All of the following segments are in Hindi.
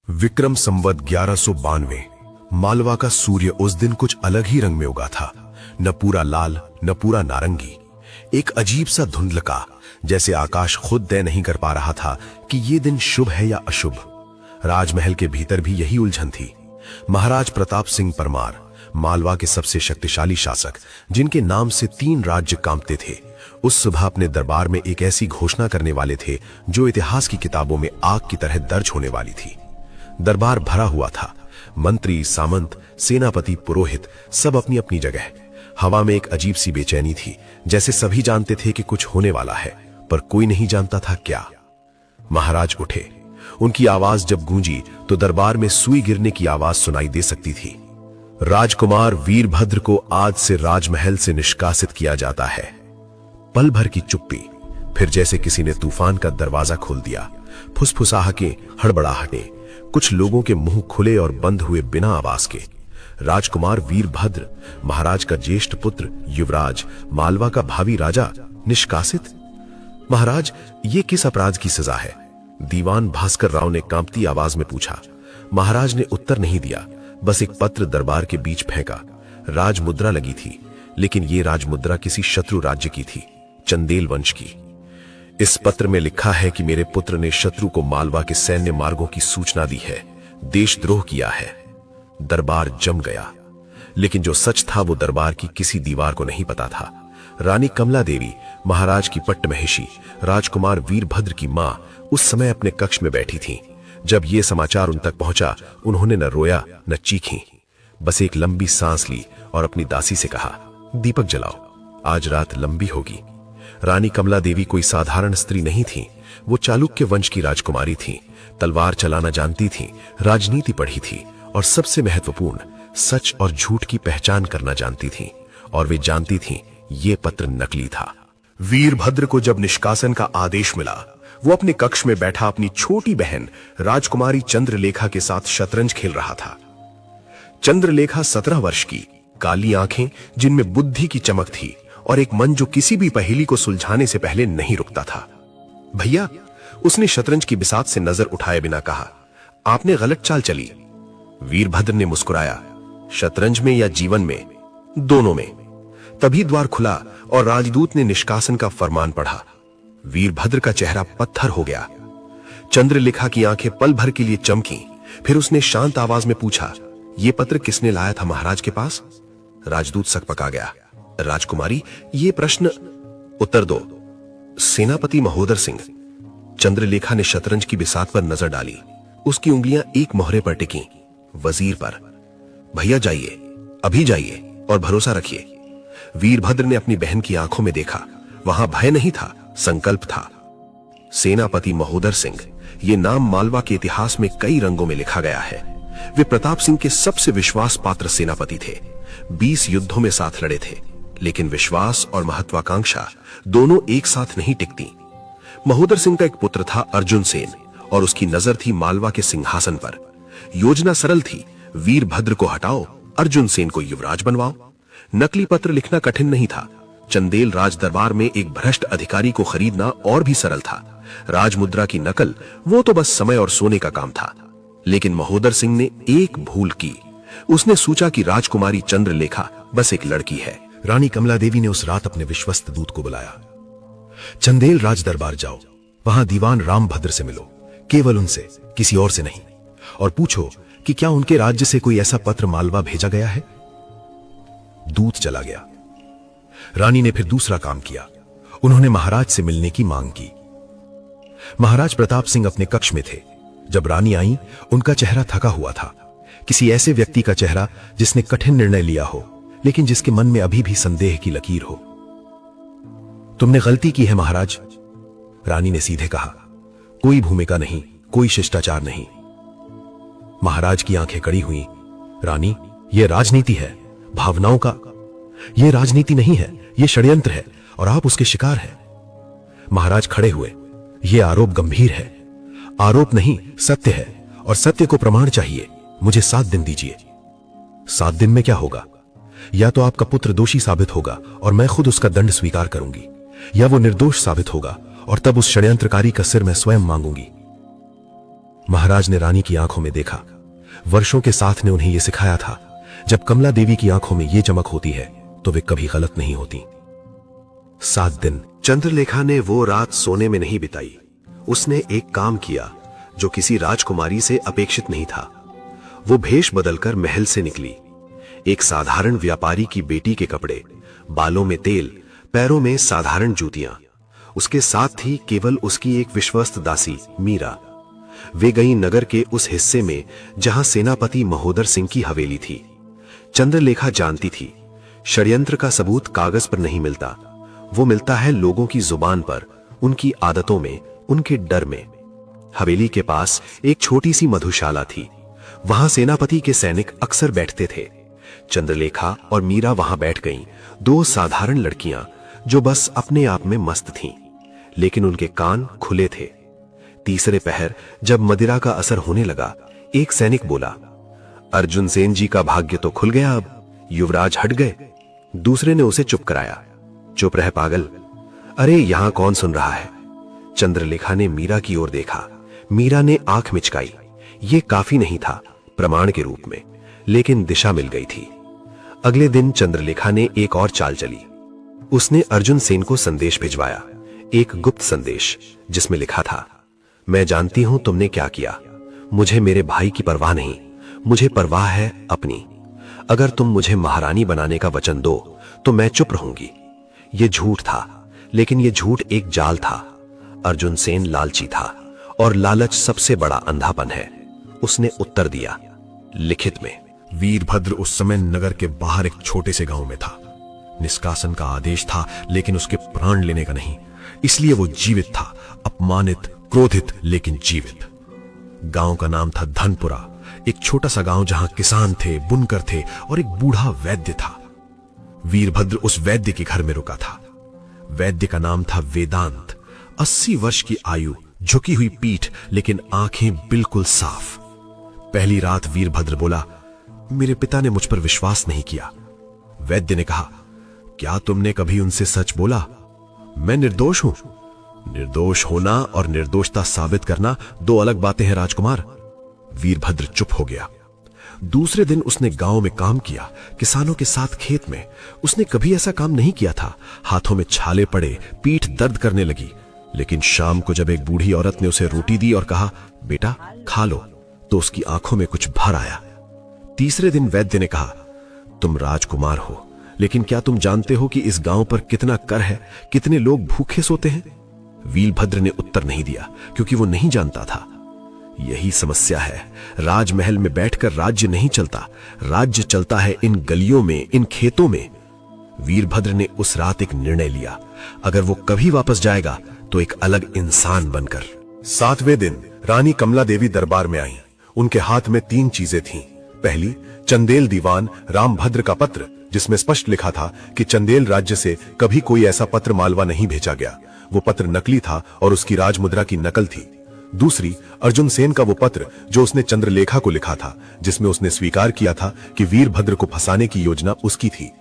विक्रम संवत 1192। मालवा का सूर्य उस दिन कुछ अलग ही रंग में उगा था। न पूरा लाल न पूरा नारंगी, एक अजीब सा धुंधलका, जैसे आकाश खुद तय नहीं कर पा रहा था कि ये दिन शुभ है या अशुभ। राजमहल के भीतर भी यही उलझन थी। महाराज प्रताप सिंह परमार, मालवा के सबसे शक्तिशाली शासक, जिनके नाम से 3 राज्य कांपते थे, उस सुबह अपने दरबार में एक ऐसी घोषणा करने वाले थे जो इतिहास की किताबों में आग की तरह दर्ज होने वाली थी। दरबार भरा हुआ था। मंत्री, सामंत, सेनापति, पुरोहित सब अपनी अपनी जगह। हवा में एक अजीब सी बेचैनी थी, जैसे सभी जानते थे कि कुछ होने वाला है, पर कोई नहीं जानता था क्या। महाराज उठे। उनकी आवाज जब गूंजी तो दरबार में सुई गिरने की आवाज सुनाई दे सकती थी। राजकुमार वीरभद्र को आज से राजमहल से निष्कासित किया जाता है। पल भर की चुप्पी, फिर जैसे किसी ने तूफान का दरवाजा खोल दिया। फुसफुसाहटें, हड़बड़ाहटें, कुछ लोगों के मुंह खुले और बंद हुए बिना आवाज के। राजकुमार वीरभद्र, महाराज का ज्येष्ठ पुत्र युवराज, मालवा का भावी राजा, निष्कासित। महाराज, ये किस अपराध की सजा है? दीवान भास्कर राव ने कांपती आवाज में पूछा। महाराज ने उत्तर नहीं दिया, बस एक पत्र दरबार के बीच फेंका। राजमुद्रा लगी थी, लेकिन ये राजमुद्रा किसी शत्रु राज्य की थी, चंदेल वंश की। इस पत्र में लिखा है कि मेरे पुत्र ने शत्रु को मालवा के सैन्य मार्गों की सूचना दी है, देशद्रोह किया है। दरबार जम गया, लेकिन जो सच था वो दरबार की किसी दीवार को नहीं पता था। रानी कमला देवी, महाराज की पट्टमहेशी, राजकुमार वीरभद्र की मां, उस समय अपने कक्ष में बैठी थीं। जब ये समाचार उन तक पहुंचा, उन्होंने न रोया न चीखी, बस एक लंबी सांस ली और अपनी दासी से कहा, दीपक जलाओ, आज रात लंबी होगी। रानी कमला देवी कोई साधारण स्त्री नहीं थी। वो चालुक्य वंश की राजकुमारी थी, तलवार चलाना जानती थी, राजनीति पढ़ी थी और सबसे महत्वपूर्ण, सच और झूठ की पहचान करना जानती थी। और वे जानती थी ये पत्र नकली था। वीरभद्र को जब निष्कासन का आदेश मिला, वो अपने कक्ष में बैठा अपनी छोटी बहन राजकुमारी चंद्रलेखा के साथ शतरंज खेल रहा था। चंद्रलेखा 17 वर्ष की, काली आंखें जिनमें बुद्धि की चमक थी और एक मन जो किसी भी पहेली को सुलझाने से पहले नहीं रुकता था। भैया, उसने शतरंज की बिसात से नजर उठाए बिना कहा, आपने गलत चाल चली। वीरभद्र ने मुस्कुराया, शतरंज में या जीवन में? दोनों में। तभी द्वार खुला और राजदूत ने निष्कासन का फरमान पढ़ा। वीरभद्र का चेहरा पत्थर हो गया। चंद्रलेखा की आंखें पल भर के लिए चमकी, फिर उसने शांत आवाज में पूछा, यह पत्र किसने लाया था महाराज के पास? राजदूत सकपका गया। राजकुमारी, ये प्रश्न उत्तर दो। सेनापति महोदर सिंह। चंद्रलेखा ने शतरंज की बिसात पर नजर डाली। उसकी उंगलियां एक मोहरे पर टिकी, वजीर पर। भैया जाइए, अभी जाइए और भरोसा रखिए। वीरभद्र ने अपनी बहन की आंखों में देखा, वहां भय नहीं था, संकल्प था। सेनापति महोदर सिंह, ये नाम मालवा के इतिहास में कई रंगों में लिखा गया है। वे प्रताप सिंह के सबसे विश्वास पात्र सेनापति थे। 20 युद्धों में साथ लड़े थे, लेकिन विश्वास और महत्वाकांक्षा दोनों एक साथ नहीं टिकती। महोदर सिंह का एक पुत्र था अर्जुन सेन, और उसकी नजर थी मालवा के सिंहासन पर। योजना सरल थी, वीरभद्र को हटाओ, अर्जुन सेन को युवराज बनवाओ। नकली पत्र लिखना कठिन नहीं था। चंदेल राज दरबार में एक भ्रष्ट अधिकारी को खरीदना और भी सरल था। राजमुद्रा की नकल, वो तो बस समय और सोने का काम था। लेकिन महोदर सिंह ने एक भूल की। उसने सोचा कि राजकुमारी चंद्रलेखा बस एक लड़की है। रानी कमला देवी ने उस रात अपने विश्वस्त दूत को बुलाया। चंदेल राज दरबार जाओ, वहां दीवान रामभद्र से मिलो, केवल उनसे, किसी और से नहीं, और पूछो कि क्या उनके राज्य से कोई ऐसा पत्र मालवा भेजा गया है। दूत चला गया। रानी ने फिर दूसरा काम किया। उन्होंने महाराज से मिलने की मांग की। महाराज प्रताप सिंह अपने कक्ष में थे। जब रानी आई, उनका चेहरा थका हुआ था, किसी ऐसे व्यक्ति का चेहरा जिसने कठिन निर्णय लिया हो, लेकिन जिसके मन में अभी भी संदेह की लकीर हो। तुमने गलती की है महाराज, रानी ने सीधे कहा। कोई भूमिका नहीं, कोई शिष्टाचार नहीं। महाराज की आंखें कड़ी हुई। रानी, यह राजनीति है, भावनाओं का। यह राजनीति नहीं है, यह षड्यंत्र है, और आप उसके शिकार हैं। महाराज खड़े हुए। यह आरोप गंभीर है। आरोप नहीं, सत्य है, और सत्य को प्रमाण चाहिए। मुझे 7 दिन दीजिए। 7 दिन में क्या होगा? या तो आपका पुत्र दोषी साबित होगा और मैं खुद उसका दंड स्वीकार करूंगी, या वो निर्दोष साबित होगा और तब उस षड्यंत्रकारी का सिर मैं स्वयं मांगूंगी। महाराज ने रानी की आंखों में देखा। वर्षों के साथ ने उन्हें यह सिखाया था, जब कमला देवी की आंखों में यह चमक होती है तो वे कभी गलत नहीं होती। 7 दिन चंद्रलेखा ने वो रात सोने में नहीं बिताई। उसने एक काम किया जो किसी राजकुमारी से अपेक्षित नहीं था। वो भेष बदलकर महल से निकली। एक साधारण व्यापारी की बेटी के कपड़े, बालों में तेल, पैरों में साधारण जूतियां। उसके साथ थी केवल उसकी एक विश्वस्त दासी मीरा। वे गई नगर के उस हिस्से में जहां सेनापति महोदर सिंह की हवेली थी। चंद्रलेखा जानती थी, षड्यंत्र का सबूत कागज पर नहीं मिलता, वो मिलता है लोगों की जुबान पर, उनकी आदतों में, उनके डर में। हवेली के पास एक छोटी सी मधुशाला थी। वहां सेनापति के सैनिक अक्सर बैठते थे। चंद्रलेखा और मीरा वहां बैठ गईं, 2 साधारण लड़कियां जो बस अपने आप में मस्त थीं, लेकिन उनके कान खुले थे। तीसरे पहर जब मदिरा का असर होने लगा, एक सैनिक बोला, अर्जुन सेन जी का भाग्य तो खुल गया, अब युवराज हट गए। दूसरे ने उसे चुप कराया, चुप रह पागल, अरे यहां कौन सुन रहा है। चंद्रलेखा ने मीरा की ओर देखा। मीरा ने आंख मिचकाई। ये काफी नहीं था प्रमाण के रूप में, लेकिन दिशा मिल गई थी। अगले दिन चंद्रलेखा ने एक और चाल चली। उसने अर्जुन सेन को संदेश भिजवाया, एक गुप्त संदेश जिसमें लिखा था, मैं जानती हूं तुमने क्या किया, मुझे मेरे भाई की परवाह नहीं, मुझे परवाह है अपनी। अगर तुम मुझे महारानी बनाने का वचन दो तो मैं चुप रहूंगी। यह झूठ था, लेकिन यह झूठ एक जाल था। अर्जुन सेन लालची था और लालच सबसे बड़ा अंधापन है। उसने उत्तर दिया, लिखित में। वीरभद्र उस समय नगर के बाहर एक छोटे से गांव में था। निष्कासन का आदेश था, लेकिन उसके प्राण लेने का नहीं। इसलिए वो जीवित था, अपमानित, क्रोधित, लेकिन जीवित। गांव का नाम था धनपुरा, एक छोटा सा गांव जहां किसान थे, बुनकर थे और एक बूढ़ा वैद्य था। वीरभद्र उस वैद्य के घर में रुका था। वैद्य का नाम था वेदांत। 80 वर्ष की आयु, झुकी हुई पीठ, लेकिन आंखें बिल्कुल साफ। पहली रात वीरभद्र बोला, मेरे पिता ने मुझ पर विश्वास नहीं किया। वैद्य ने कहा, क्या तुमने कभी उनसे सच बोला? मैं निर्दोष हूं। निर्दोष होना और निर्दोषता साबित करना 2 अलग बातें हैं राजकुमार। वीरभद्र चुप हो गया। दूसरे दिन उसने गांव में काम किया, किसानों के साथ खेत में। उसने कभी ऐसा काम नहीं किया था। हाथों में छाले पड़े, पीठ दर्द करने लगी। लेकिन शाम को जब एक बूढ़ी औरत ने उसे रोटी दी और कहा, बेटा खा लो, तो उसकी आंखों में कुछ भर आया। तीसरे दिन वैद्य ने कहा, तुम राजकुमार हो, लेकिन क्या तुम जानते हो कि इस गांव पर कितना कर है, कितने लोग भूखे सोते हैं? वीरभद्र ने उत्तर नहीं दिया, क्योंकि वो नहीं जानता था। यही समस्या है, राजमहल में बैठकर राज्य नहीं चलता, राज्य चलता है इन गलियों में, इन खेतों में। वीरभद्र ने उस रात एक निर्णय लिया, अगर वो कभी वापस जाएगा तो एक अलग इंसान बनकर। 7वें दिन रानी कमला देवी दरबार में आई। उनके हाथ में 3 चीजें थीं। पहली, चंदेल दीवान रामभद्र का पत्र, जिसमें स्पष्ट लिखा था कि चंदेल राज्य से कभी कोई ऐसा पत्र मालवा नहीं भेजा गया। वो पत्र नकली था और उसकी राजमुद्रा की नकल थी। दूसरी, अर्जुन सेन का वो पत्र जो उसने चंद्रलेखा को लिखा था, जिसमें उसने स्वीकार किया था कि वीरभद्र को फंसाने की योजना उसकी थी।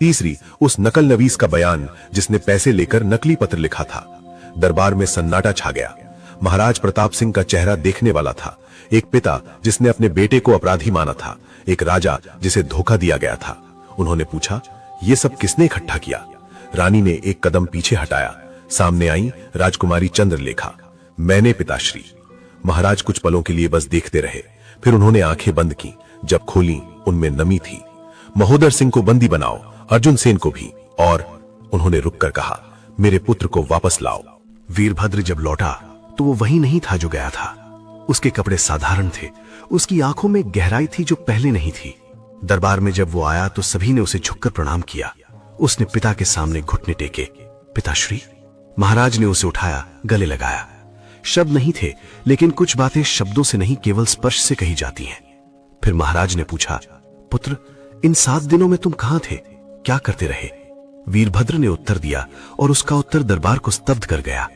तीसरी, उस नकल नवीस का बयान जिसने पैसे लेकर नकली पत्र लिखा था। दरबार में सन्नाटा छा गया। महाराज प्रताप सिंह का चेहरा देखने वाला था। एक पिता जिसने अपने बेटे को अपराधी माना था, एक राजा जिसे धोखा दिया गया था। उन्होंने पूछा, ये सब किसने इकट्ठा किया? रानी ने एक कदम पीछे हटाया। सामने आई राजकुमारी चंद्रलेखा। मैंने पिताश्री। महाराज कुछ पलों के लिए बस देखते रहे, फिर उन्होंने आंखें बंद की। जब खोली, उनमें नमी थी। महोदर सिंह को बंदी बनाओ, अर्जुन सेन को भी, और उन्होंने रुककर कहा, मेरे पुत्र को वापस लाओ। वीरभद्र जब लौटा तो वो वही नहीं था जो गया था। उसके कपड़े साधारण थे, उसकी आंखों में गहराई थी जो पहले नहीं थी। दरबार में जब वो आया तो सभी ने उसे झुककर प्रणाम किया। उसने पिता के सामने घुटने टेके। पिताश्री। महाराज ने उसे उठाया, गले लगाया। शब्द नहीं थे, लेकिन कुछ बातें शब्दों से नहीं, केवल स्पर्श से कही जाती हैं। फिर महाराज ने पूछा, पुत्र, इन 7 दिनों में तुम कहां थे, क्या करते रहे? वीरभद्र ने उत्तर दिया और उसका उत्तर दरबार को स्तब्ध कर गया।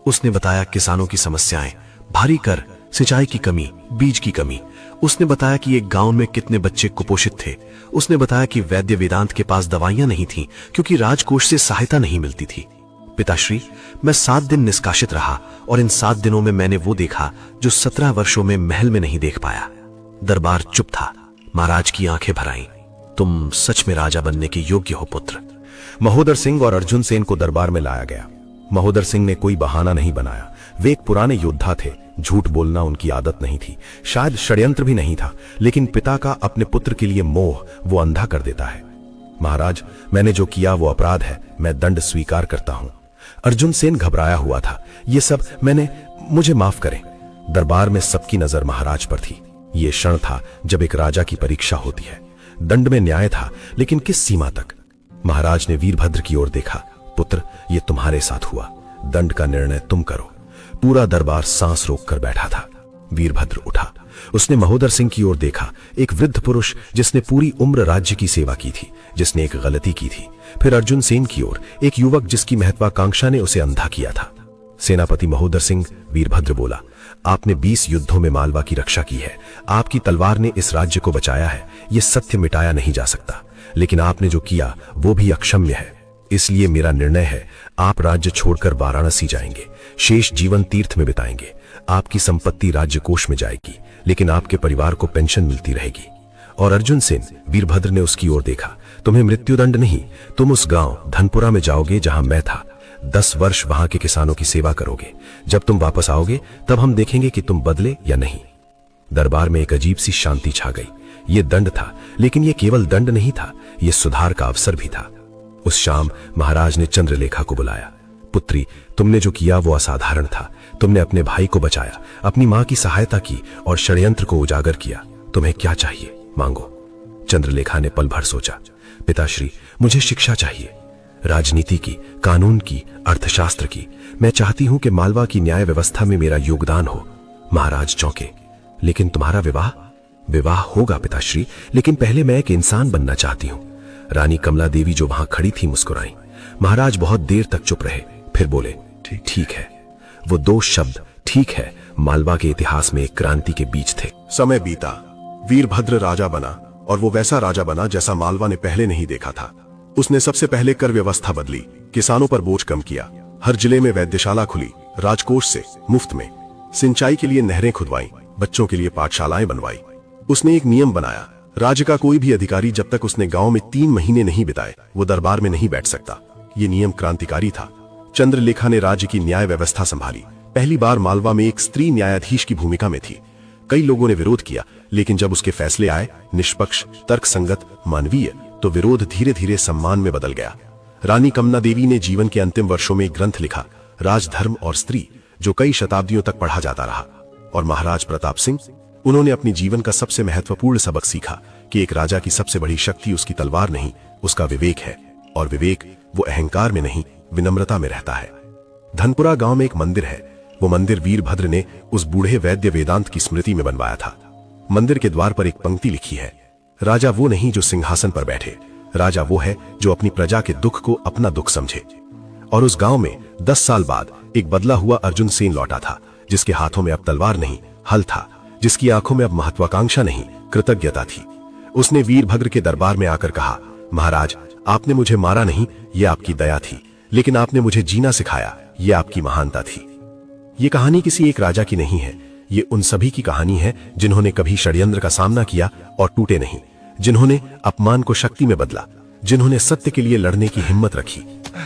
उसने बताया किसानों की समस्याएं, भारी कर, सिंचाई की कमी, बीज की कमी। उसने बताया कि एक गांव में कितने बच्चे कुपोषित थे। उसने बताया कि वैद्य वेदांत के पास दवाइयां नहीं थीं, क्योंकि राजकोष से सहायता नहीं मिलती थी। पिताश्री, मैं 7 दिन निष्कासित रहा और इन 7 दिनों में मैंने वो देखा जो 17 वर्षों में महल में नहीं देख पाया। दरबार चुप था। महाराज की आंखें भर आईं। तुम सच में राजा बनने के योग्य हो पुत्र। महोदर सिंह और अर्जुन सेन को दरबार में लाया गया। महोदर सिंह ने कोई बहाना नहीं बनाया। वे एक पुराने योद्धा थे। झूठ बोलना उनकी आदत नहीं थी, शायद षड्यंत्र भी नहीं था, लेकिन पिता का अपने पुत्र के लिए मोह वो अंधा कर देता है। महाराज, मैंने जो किया वो अपराध है, मैं दंड स्वीकार करता हूं। अर्जुन सेन घबराया हुआ था। ये सब मुझे माफ करें। दरबार में सबकी नजर महाराज पर थी। ये क्षण था जब एक राजा की परीक्षा होती है। दंड में न्याय था, लेकिन किस सीमा तक? महाराज ने वीरभद्र की ओर देखा। पुत्र, ये तुम्हारे साथ हुआ, दंड का निर्णय तुम करो। पूरा दरबार सांस रोककर बैठा था। वीरभद्र उठा। उसने महोदर सिंह की ओर देखा, एक वृद्ध पुरुष जिसने पूरी उम्र राज्य की सेवा की थी, जिसने एक गलती की थी। फिर अर्जुन सेन की ओर, एक युवक जिसकी महत्वाकांक्षा ने उसे अंधा किया था। सेनापति महोदर सिंह, वीरभद्र बोला, आपने 20 युद्धों में मालवा की रक्षा की है। आपकी तलवार ने इस राज्य को बचाया है। यह सत्य मिटाया नहीं जा सकता, लेकिन आपने जो किया वो भी अक्षम्य है। इसलिए मेरा निर्णय है, आप राज्य छोड़कर वाराणसी जाएंगे, शेष जीवन तीर्थ में बिताएंगे। आपकी संपत्ति राज्य कोष में जाएगी, लेकिन आपके परिवार को पेंशन मिलती रहेगी। और अर्जुन सेन, वीरभद्र ने उसकी ओर देखा, तुम्हें मृत्युदंड नहीं, तुम उस गांव धनपुरा में जाओगे जहां मैं था। 10 वर्ष वहां के किसानों की सेवा करोगे। जब तुम वापस आओगे तब हम देखेंगे कि तुम बदले या नहीं। दरबार में एक अजीब सी शांति छा गई। यह दंड था, लेकिन यह केवल दंड नहीं था, यह सुधार का अवसर भी था। उस शाम महाराज ने चंद्रलेखा को बुलाया। पुत्री, तुमने जो किया वो असाधारण था। तुमने अपने भाई को बचाया, अपनी मां की सहायता की और षड्यंत्र को उजागर किया। तुम्हें क्या चाहिए, मांगो। चंद्रलेखा ने पल भर सोचा। पिताश्री, मुझे शिक्षा चाहिए, राजनीति की, कानून की, अर्थशास्त्र की। मैं चाहती हूं कि मालवा की न्याय व्यवस्था में मेरा योगदान हो। महाराज चौंके। लेकिन तुम्हारा विवाह? विवाह होगा पिताश्री, लेकिन पहले मैं एक इंसान बनना चाहती हूं। रानी कमला देवी जो वहां खड़ी थी मुस्कुराई। महाराज बहुत देर तक चुप रहे, फिर बोले, ठीक है। वो 2 शब्द ठीक है मालवा के इतिहास में एक क्रांति के बीच थे। समय बीता, वीरभद्र राजा बना, और वो वैसा राजा बना जैसा मालवा ने पहले नहीं देखा था। उसने सबसे पहले कर व्यवस्था बदली, किसानों पर बोझ कम किया, हर जिले में वैद्यशाला खुली, राजकोष से मुफ्त में सिंचाई के लिए नहरें खुदवाई, बच्चों के लिए पाठशालाएं बनवाई। उसने एक नियम बनाया, राज्य का कोई भी अधिकारी जब तक उसने गांव में 3 महीने नहीं बिताए वो दरबार में नहीं बैठ सकता। ये नियम क्रांतिकारी था। चंद्रलेखा ने राज्य की न्याय व्यवस्था संभाली। पहली बार मालवा में एक स्त्री न्यायाधीश की भूमिका में थी। कई लोगों ने विरोध किया, लेकिन जब उसके फैसले आए, निष्पक्ष, तर्कसंगत, मानवीय, तो विरोध धीरे धीरे सम्मान में बदल गया। रानी कमला देवी ने जीवन के अंतिम वर्षों में एक ग्रंथ लिखा, राजधर्म और स्त्री, जो कई शताब्दियों तक पढ़ा जाता रहा। और महाराज प्रताप सिंह, उन्होंने अपनी जीवन का सबसे महत्वपूर्ण सबक सीखा कि एक राजा की सबसे बड़ी शक्ति उसकी तलवार नहीं, उसका विवेक है। और विवेक वो अहंकार में नहीं, विनम्रता में रहता है। धनपुरा गांव में एक मंदिर है। वो मंदिर वीरभद्र ने उस बूढ़े वैद्य वेदांत की स्मृति में बनवाया था। मंदिर के द्वार पर एक पंक्ति लिखी है, राजा वो नहीं जो सिंहासन पर बैठे, राजा वो है जो अपनी प्रजा के दुख को अपना दुख समझे। और उस गांव में 10 साल बाद एक बदला हुआ अर्जुन सेन लौटा था, जिसके हाथों में अब तलवार नहीं, हल था, जिसकी आंखों में अब महत्वाकांक्षा नहीं, कृतज्ञता थी। उसने वीरभद्र के दरबार में आकर कहा, महाराज, आपने मुझे मारा नहीं, यह आपकी दया थी, लेकिन आपने मुझे जीना सिखाया, यह आपकी महानता थी। ये कहानी किसी एक राजा की नहीं है, ये उन सभी की कहानी है जिन्होंने कभी षड्यंत्र का सामना किया और टूटे नहीं, जिन्होंने अपमान को शक्ति में बदला, जिन्होंने सत्य के लिए लड़ने की हिम्मत रखी।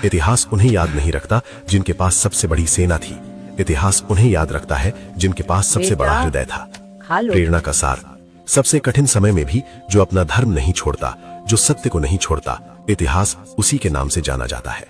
इतिहास उन्हें याद नहीं रखता जिनके पास सबसे बड़ी सेना थी, इतिहास उन्हें याद रखता है जिनके पास सबसे बड़ा हृदय था। प्रेरणा का सार, सबसे कठिन समय में भी जो अपना धर्म नहीं छोड़ता, जो सत्य को नहीं छोड़ता, इतिहास उसी के नाम से जाना जाता है।